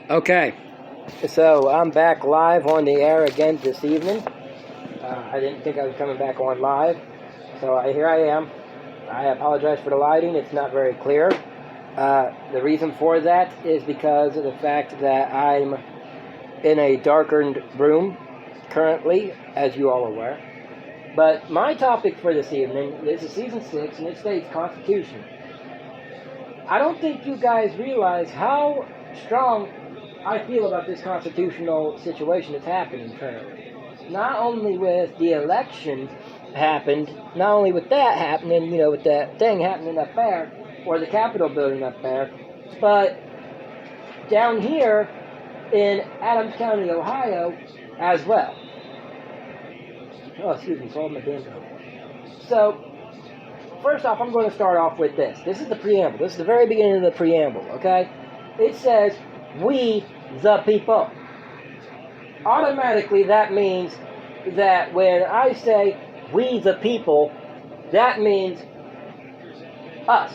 Okay, so I'm back live on the air again this evening. I didn't think I was coming back on live, so here I am. I apologize for the lighting, it's not very clear. The reason for that is because of the fact that I'm in a darkened room currently, as you all are aware. But my topic for this evening is Season 6, and it states Constitution. I don't think you guys realize how strong I feel about this constitutional situation that's happening currently. Not only with the election happened, not only with that happening, with that thing happening up there, or the Capitol building up there, but down here in Adams County, Ohio, as well. Oh, excuse me, swallowed my damn tongue. So, first off, I'm going to start off with this. This is the preamble. This is the very beginning of the preamble, okay? It says, we the people. Automatically, that means that when I say we the people, that means us.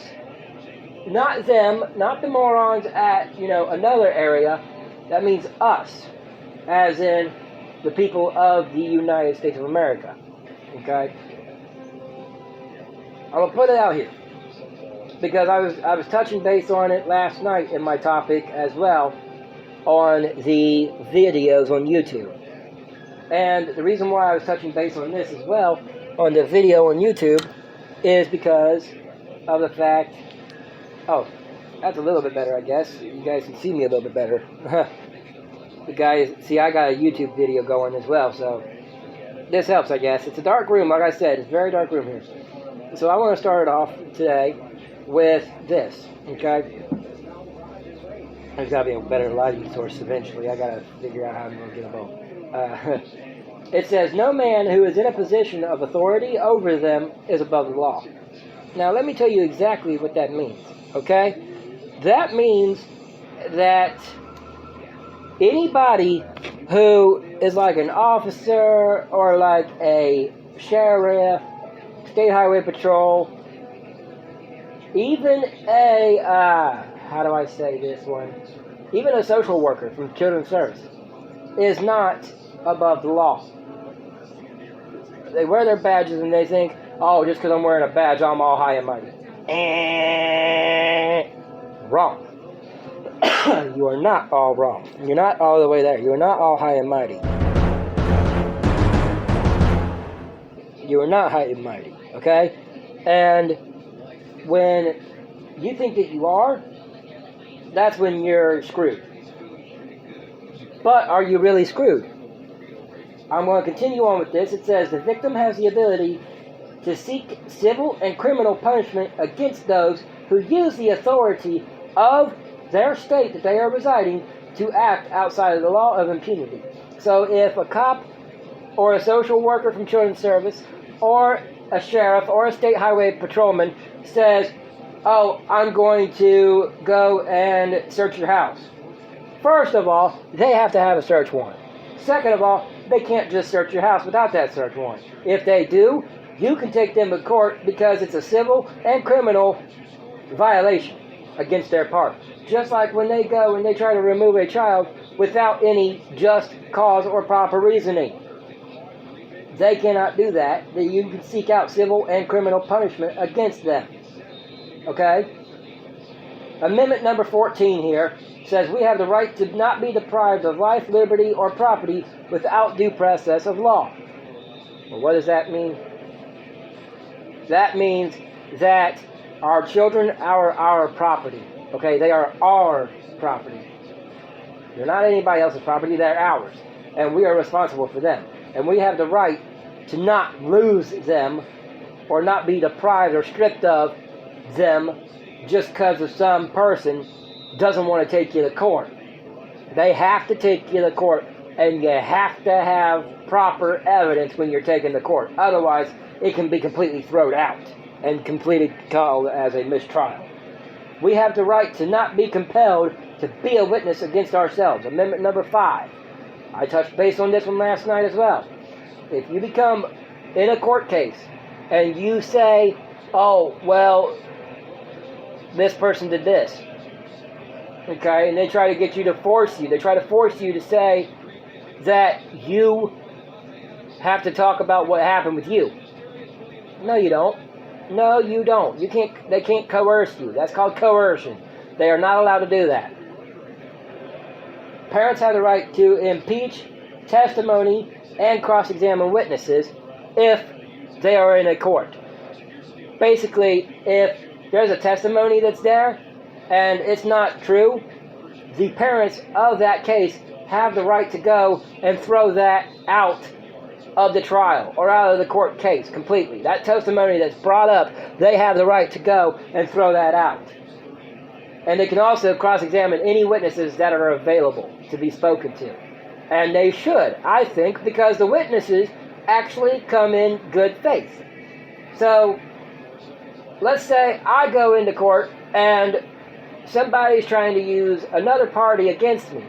Not them, not the morons at, another area. That means us, as in the people of the United States of America. Okay? I'm going to put it out here, because I was touching base on it last night in my topic as well on the videos on YouTube. And the reason why I was touching base on this as well on the video on YouTube is because of the fact, oh, that's a little bit better, I guess. You guys can see me a little bit better. The guys, see, I got a YouTube video going as well, so this helps, I guess. It's a dark room, like I said. It's a very dark room here. So I want to start it off today with this, okay? There's got to be a better lighting source eventually. I got to figure out how I'm going to get them both. It says, no man who is in a position of authority over them is above the law. Now, let me tell you exactly what that means, okay? That means that anybody who is like an officer or like a sheriff, state highway patrol, even a, how do I say this one? Even a social worker from Children's Service is not above the law. They wear their badges and they think, oh, just because I'm wearing a badge, I'm all high and mighty. Wrong. You are not all wrong. You're not all the way there. You are not all high and mighty. You are not high and mighty, okay? And when you think that you are, that's when you're screwed. But are you really screwed? I'm going to continue on with this. It says, the victim has the ability to seek civil and criminal punishment against those who use the authority of their state that they are residing to act outside of the law of impunity. So if a cop or a social worker from Children's Service or a sheriff or a state highway patrolman says, oh, I'm going to go and search your house. First of all, they have to have a search warrant. Second of all, they can't just search your house without that search warrant. If they do, you can take them to court because it's a civil and criminal violation against their part. Just like when they go and they try to remove a child without any just cause or proper reasoning. They cannot do that. You can seek out civil and criminal punishment against them. Okay? Amendment number 14 here says we have the right to not be deprived of life, liberty, or property without due process of law. Well, what does that mean? That means that our children are our property. Okay, they are our property. They're not anybody else's property, they're ours. And we are responsible for them. And we have the right to not lose them or not be deprived or stripped of them just because of some person doesn't want to take you to court. They have to take you to court, and you have to have proper evidence when you're taken to court. Otherwise, it can be completely thrown out and completely called as a mistrial. We have the right to not be compelled to be a witness against ourselves. Amendment number 5. I touched base on this one last night as well. If you become in a court case and you say, oh, well, this person did this, Okay, and they try to get you to force you. They try to force you to say that you have to talk about what happened with you. No, you don't. No, you don't. You can't. They can't coerce you. That's called coercion. They are not allowed to do that. Parents have the right to impeach, testimony, and cross-examine witnesses if they are in a court. Basically, if there's a testimony that's there and it's not true, the parents of that case have the right to go and throw that out of the trial or out of the court case completely. That testimony that's brought up, they have the right to go and throw that out. And they can also cross-examine any witnesses that are available to be spoken to. And they should, I think, because the witnesses actually come in good faith. So, let's say I go into court and somebody's trying to use another party against me.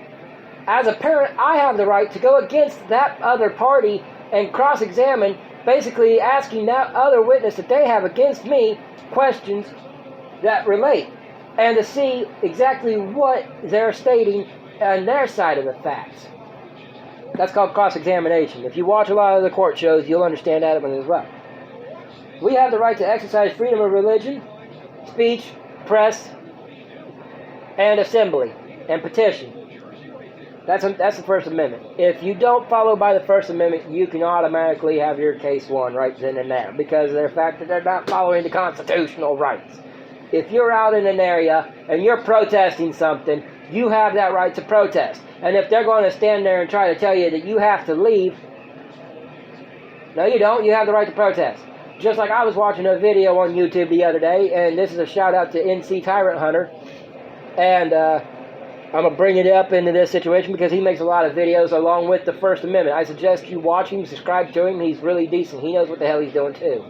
As a parent, I have the right to go against that other party and cross-examine, basically asking that other witness that they have against me questions that relate, and to see exactly what they're stating on their side of the facts. That's called cross-examination. If you watch a lot of the court shows, you'll understand that one as well. We have the right to exercise freedom of religion, speech, press, and assembly, and petition. That's the First Amendment. If you don't follow by the First Amendment, you can automatically have your case won right then and there because of the fact that they're not following the constitutional rights. If you're out in an area and you're protesting something, you have that right to protest. And if they're going to stand there and try to tell you that you have to leave, no you don't, you have the right to protest. Just like I was watching a video on YouTube the other day, and this is a shout out to NC Tyrant Hunter, and I'm going to bring it up into this situation because he makes a lot of videos along with the First Amendment. I suggest you watch him, subscribe to him. He's really decent. He knows what the hell he's doing too.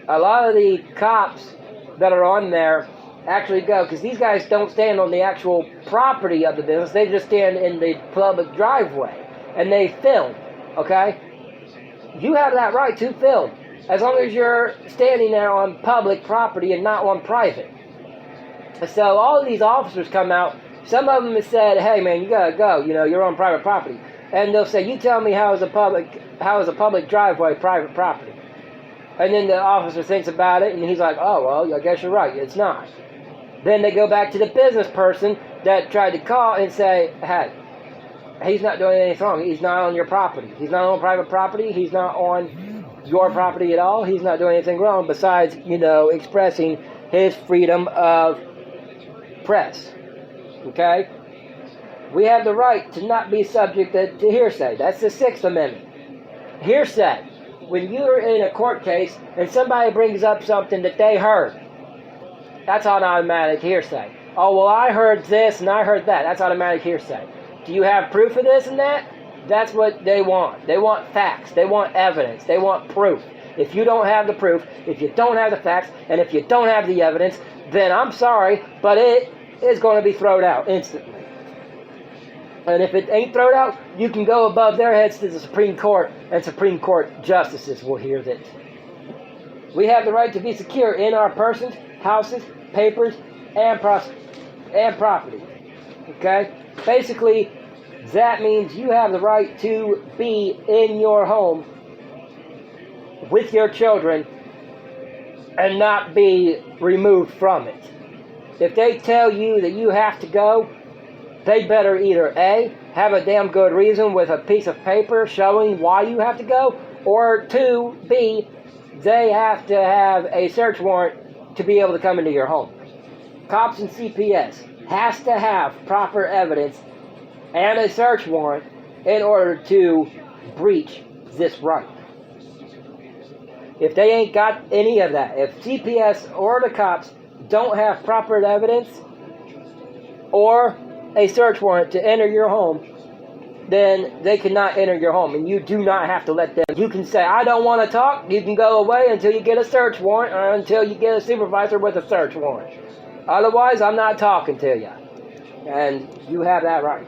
A lot of the cops that are on there actually go, because these guys don't stand on the actual property of the business. They just stand in the public driveway and they film, okay? You have that right to film as long as you're standing there on public property and not on private. So all of these officers come out. Some of them have said, hey man, you gotta go, you're on private property. And they'll say, you tell me how is a public driveway private property? And then the officer thinks about it and he's like, oh well, I guess you're right, it's not. Then they go back to the business person that tried to call and say, hey, he's not doing anything wrong, he's not on your property. He's not on private property, he's not on your property at all, he's not doing anything wrong besides, expressing his freedom of press. Okay? We have the right to not be subject to hearsay. That's the Sixth Amendment. Hearsay. When you're in a court case and somebody brings up something that they heard, that's on automatic hearsay. Oh, well, I heard this and I heard that. That's automatic hearsay. Do you have proof of this and that? That's what they want. They want facts. They want evidence. They want proof. If you don't have the proof, if you don't have the facts, and if you don't have the evidence, then I'm sorry, but it is going to be thrown out instantly. And if it ain't thrown out, you can go above their heads to the Supreme Court, and Supreme Court justices will hear that. We have the right to be secure in our persons, houses, papers, and property. Okay? Basically, that means you have the right to be in your home with your children and not be removed from it. If they tell you that you have to go, they better either A, have a damn good reason with a piece of paper showing why you have to go, or 2, B, they have to have a search warrant to be able to come into your home. Cops and CPS has to have proper evidence and a search warrant in order to breach this right. If they ain't got any of that, if CPS or the cops don't have proper evidence or a search warrant to enter your home, then they cannot enter your home, and you do not have to let them. You can say, I don't want to talk. You can go away until you get a search warrant or until you get a supervisor with a search warrant. Otherwise, I'm not talking to you. And you have that right.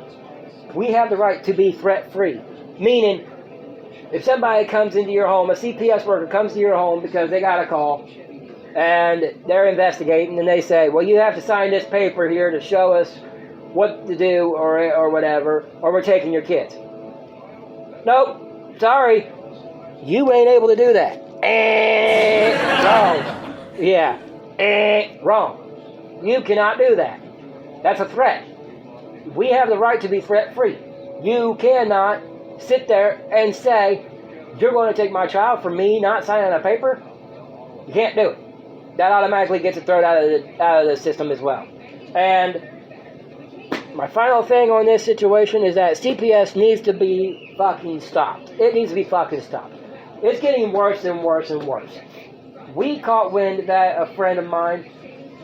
We have the right to be threat-free, meaning if somebody comes into your home, a CPS worker comes to your home because they got a call, and they're investigating, and they say, well, you have to sign this paper here to show us what to do or whatever, or we're taking your kids. Nope, sorry, you ain't able to do that. Wrong. Yeah, wrong. You cannot do that. That's a threat. We have the right to be threat-free. You cannot sit there and say, you're going to take my child for me not signing a paper. You can't do it. That automatically gets it thrown out of the system as well. And my final thing on this situation is that CPS needs to be fucking stopped. It needs to be fucking stopped. It's getting worse and worse and worse. We caught wind that a friend of mine,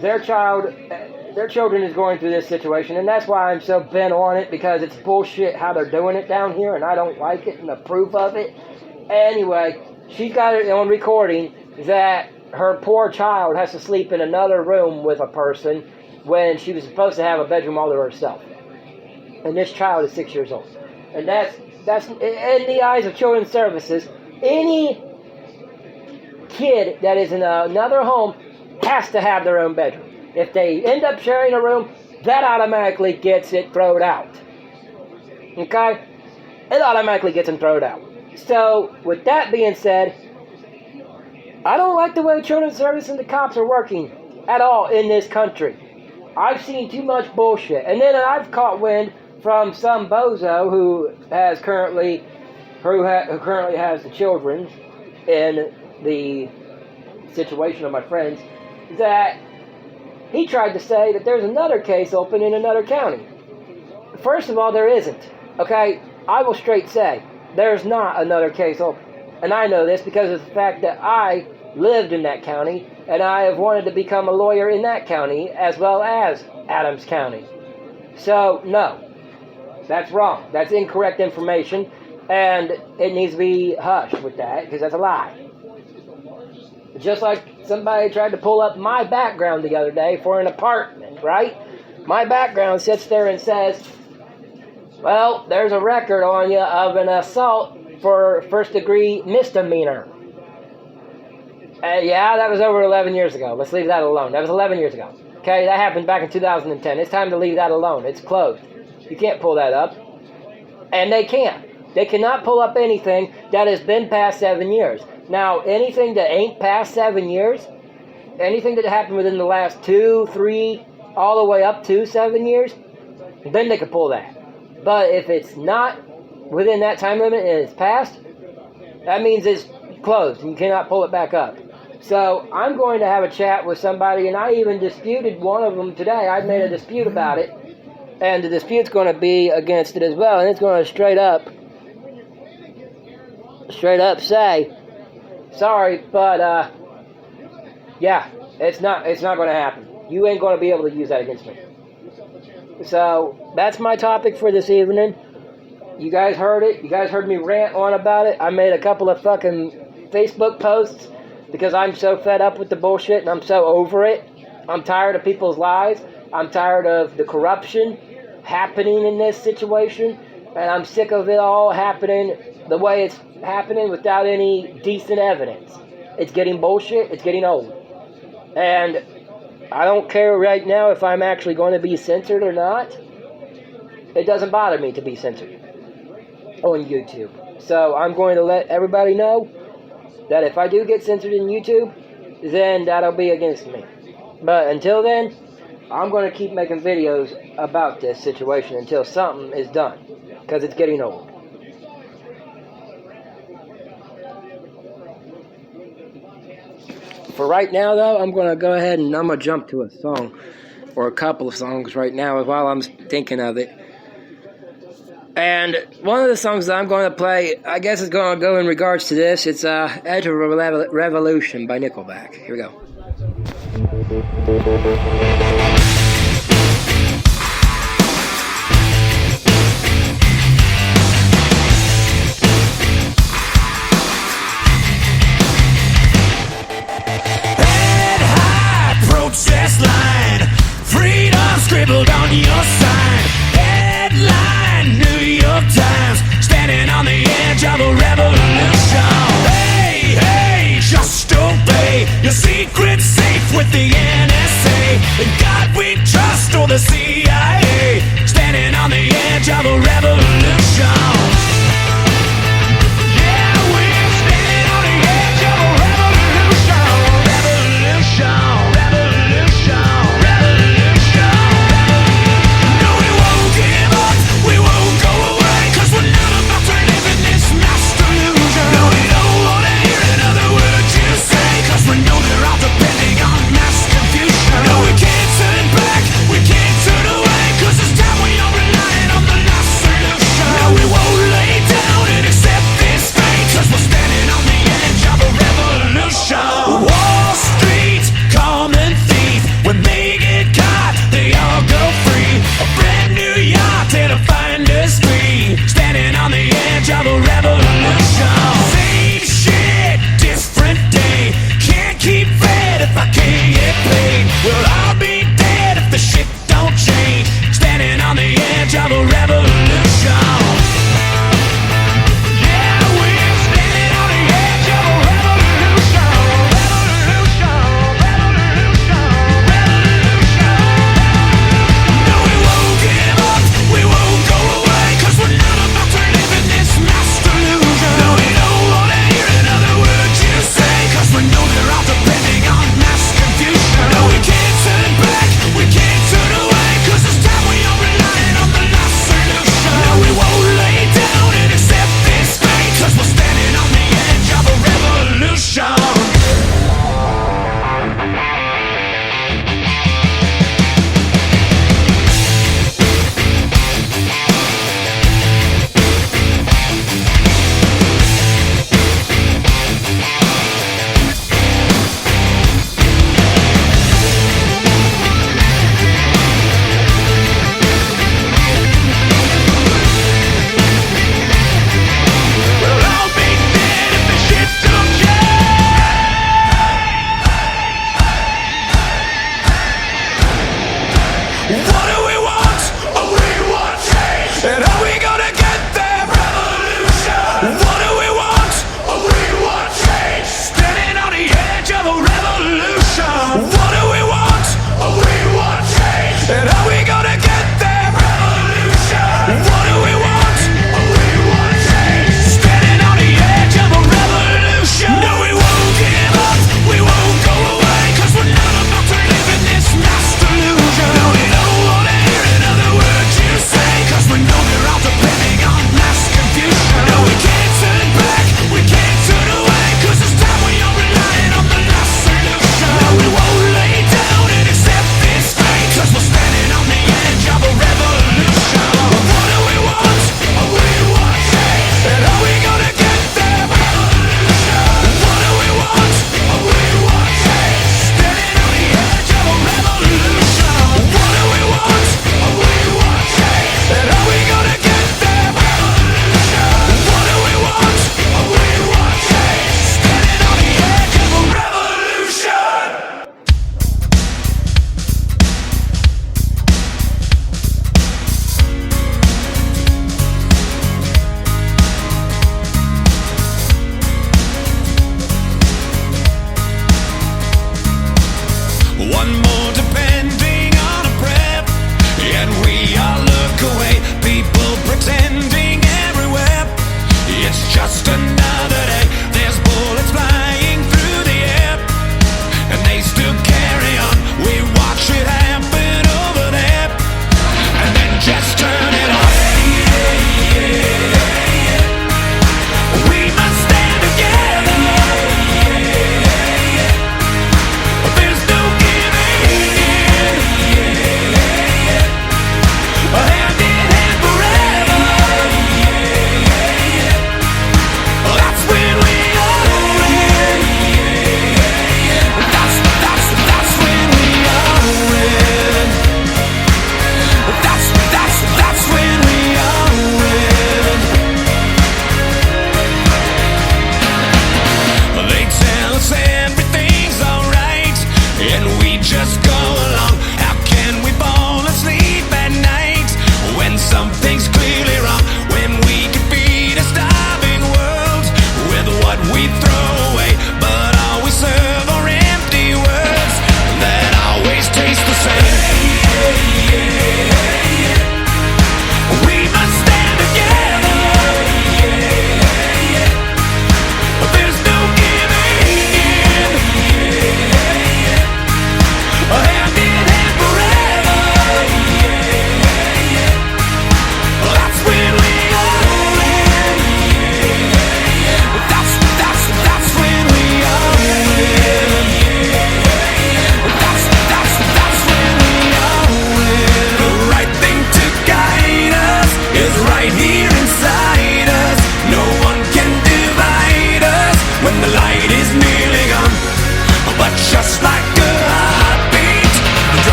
their children is going through this situation, and that's why I'm so bent on it, because it's bullshit how they're doing it down here, and I don't like it and approve of it. Anyway, she's got it on recording that her poor child has to sleep in another room with a person when she was supposed to have a bedroom all to herself. And this child is 6 years old. And that's in the eyes of Children's Services, any kid that is in another home has to have their own bedroom. If they end up sharing a room, that automatically gets it thrown out. Okay? It automatically gets them thrown out. So, with that being said, I don't like the way Children's Service and the cops are working at all in this country. I've seen too much bullshit. And then I've caught wind from some bozo who currently has the children in the situation of my friends, that he tried to say that there's another case open in another county. First of all, there isn't. Okay? I will straight say, there's not another case open. And I know this because of the fact that I lived in that county, and I have wanted to become a lawyer in that county as well as Adams County. So, no. That's wrong. That's incorrect information, and it needs to be hushed with that, because that's a lie. Just like somebody tried to pull up my background the other day for an apartment, right? My background sits there and says, well, there's a record on you of an assault for first-degree misdemeanor. Yeah, that was over 11 years ago. Let's leave that alone. That was 11 years ago. Okay, that happened back in 2010. It's time to leave that alone. It's closed. You can't pull that up. And they can't. They cannot pull up anything that has been past 7 years. Now, anything that ain't past 7 years, anything that happened within the last 2, 3, all the way up to 7 years, then they can pull that. But if it's not within that time limit and it's passed, that means it's closed and you cannot pull it back up. So I'm going to have a chat with somebody, and I even disputed one of them today. I made a dispute about it, and the dispute's going to be against it as well, and it's going to straight up say, sorry, but yeah, it's not going to happen. You ain't going to be able to use that against me. So that's my topic for this evening. You guys heard it. You guys heard me rant on about it. I made a couple of fucking Facebook posts because I'm so fed up with the bullshit and I'm so over it. I'm tired of people's lies. I'm tired of the corruption happening in this situation, and I'm sick of it all happening the way it's happening without any decent evidence. It's getting bullshit. It's getting old. And I don't care right now if I'm actually going to be censored or not. It doesn't bother me to be censored on YouTube. So I'm going to let everybody know that if I do get censored in YouTube, then that'll be against me. But until then, I'm going to keep making videos about this situation until something is done, because it's getting old. For right now, though, I'm going to go ahead and I'm going to jump to a song, or a couple of songs right now while I'm thinking of it. And one of the songs that I'm going to play, I guess is going to go in regards to this. It's Edge of Revolution by Nickelback. Here we go. Head high, protest line, freedom scribbled on your sign. Headline, New York Times, standing on the edge of a revolution. Hey, hey, just obey your secret safe with the NSA. In God we trust, or the CIA.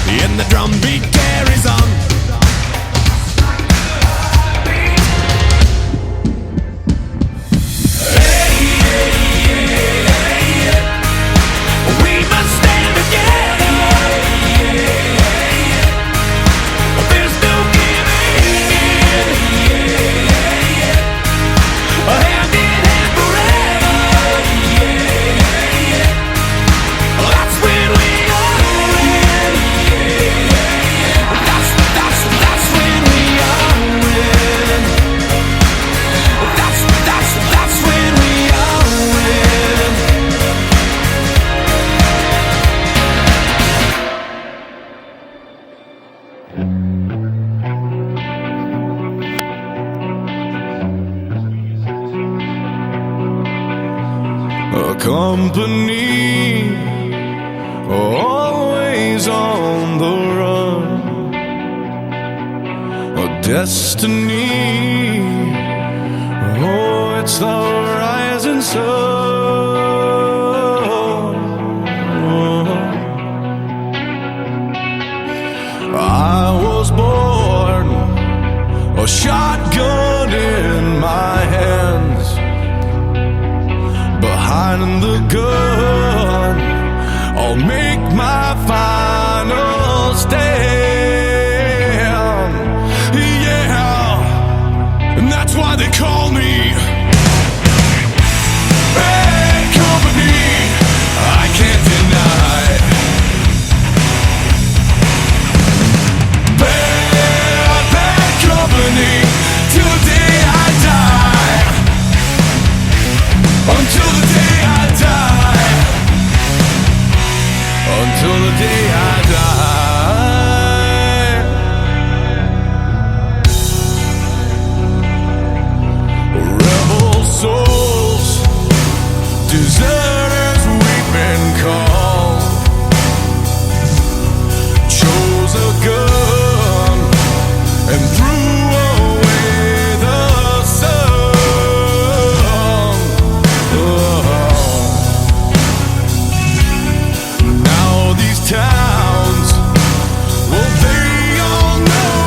and the drum beat carries on. We must stand together. There's no giving in. Hand in hand forever. That's when we all win. That's when we all win. That's when we all win. A company always on the run, a destiny, oh, it's the rising sun. I was born, a shotgun in my hands. Behind the gun, I'll make my final stand. Yeah, and that's why they call me Bad Company. I can't deny bad company till the day I die. Until the day I die. Until the day I die. Rebel souls, deserters we've been called. Chose a gun and threw away the sun. Now these towns, well, they all know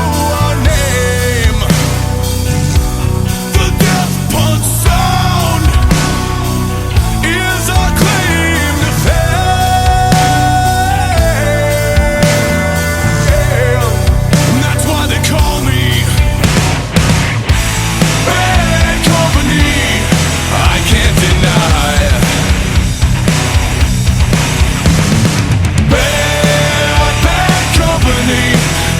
our name. The death punch sound is our claim to fame. And that's why they call me Bad Company. I can't deny bad company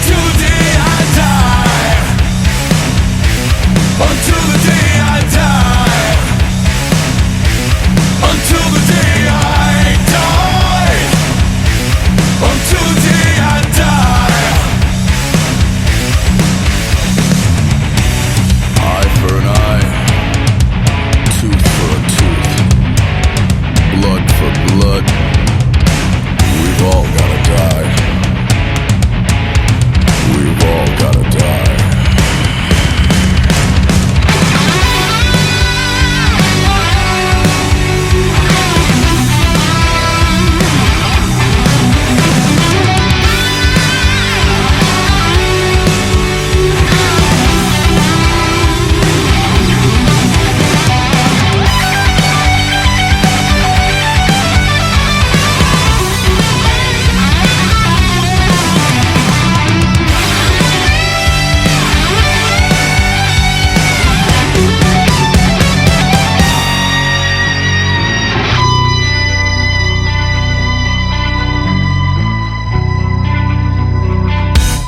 till the day I die. Until the day I die. Until the day I die. Until the day I die. Eye for an eye, tooth for a tooth, blood for blood. We've all gotta die. We've all gotta die.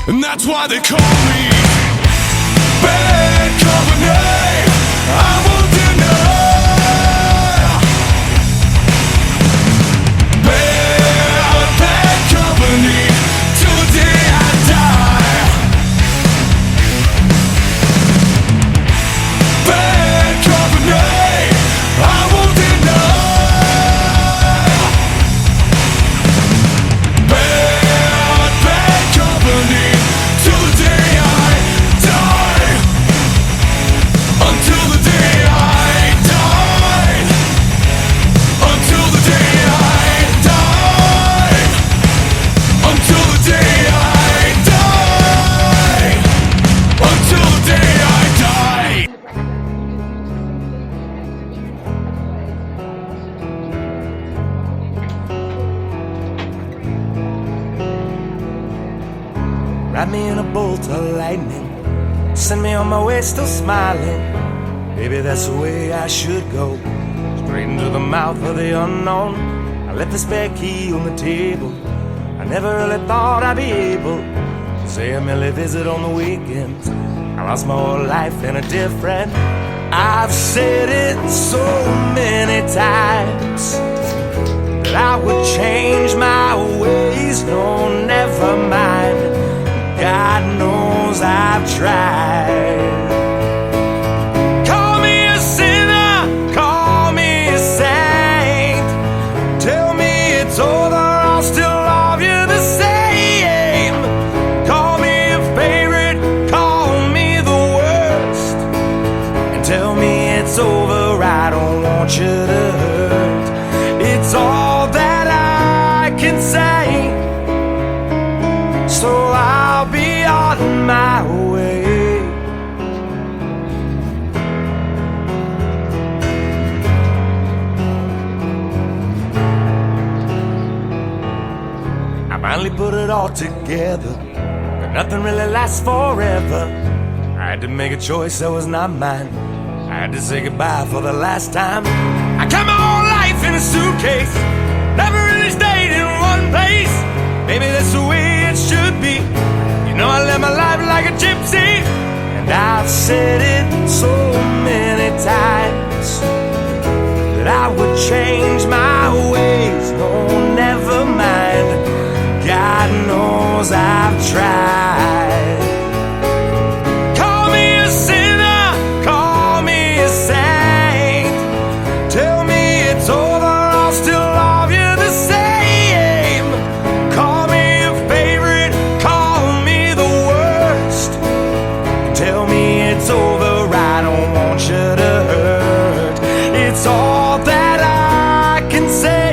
And that's why they call me Bad Company. I won't deny bad company till the day I die. Bad company. I won't deny bad company till the day I die. wrap me in a bolt of lightning, send me on my way still smiling. Maybe that's the way I should go, straight into the mouth of the unknown. I left the spare key on the table. I never really thought I'd be able to say I merely visit on the weekends. I lost my whole life in a different. I've said it so many times that I would change my ways. No, never mind. God knows I've tried. Call me a sinner, call me a saint. Tell me it's over, I'll still love you the same. Call me a favorite, call me the worst, and tell me it's over, I don't want you to hurt. It's all that I can say, so I'll be on my way. I finally put it all together, but nothing really lasts forever. I had to make a choice that was not mine. I had to say goodbye for the last time. I kept my whole life in a suitcase, never really stayed in one place. Maybe that's the way it should be. You know I live my life like a gypsy, and I've said it so many times that I would change my ways. No, never mind. God knows I've tried. Call me a sinner, call me a saint. Tell me it's over, I'll still love you the same. Call me a favorite, call me the worst. Tell me it's over, I don't want you to hurt. It's all that I can say,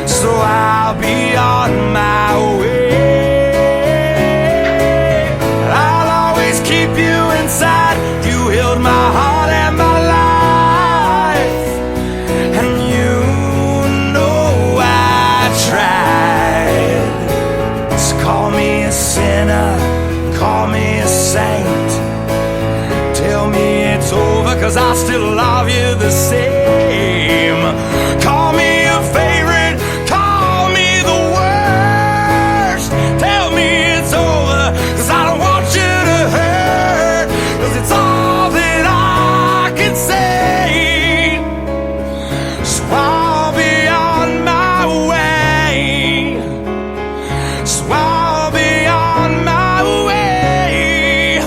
so I'll be on my way. I'll always keep you inside. You healed my heart and my life, and you know I tried. So call me a sinner, call me a saint. Tell me it's over, 'cause I still love you the same. Call me a favorite, call me the worst. Tell me it's over, 'cause I don't want you to hurt. 'Cause it's all that I can say, so I'll be on my way. So I'll be on my way.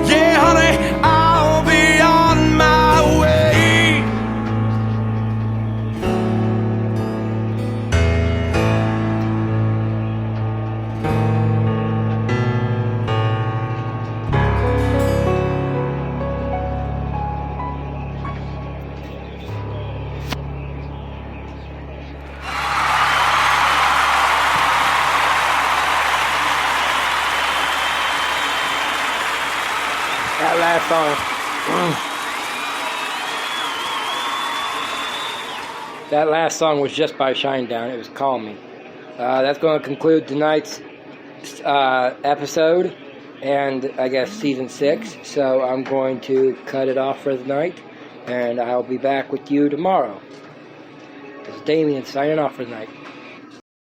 Yeah, honey, I'll be on my way. That last song. That last song was just by Shinedown. It was Call Me. That's going to conclude tonight's episode, and I guess season 6. So I'm going to cut it off for the night, and I'll be back with you tomorrow. This is Damien signing off for the night.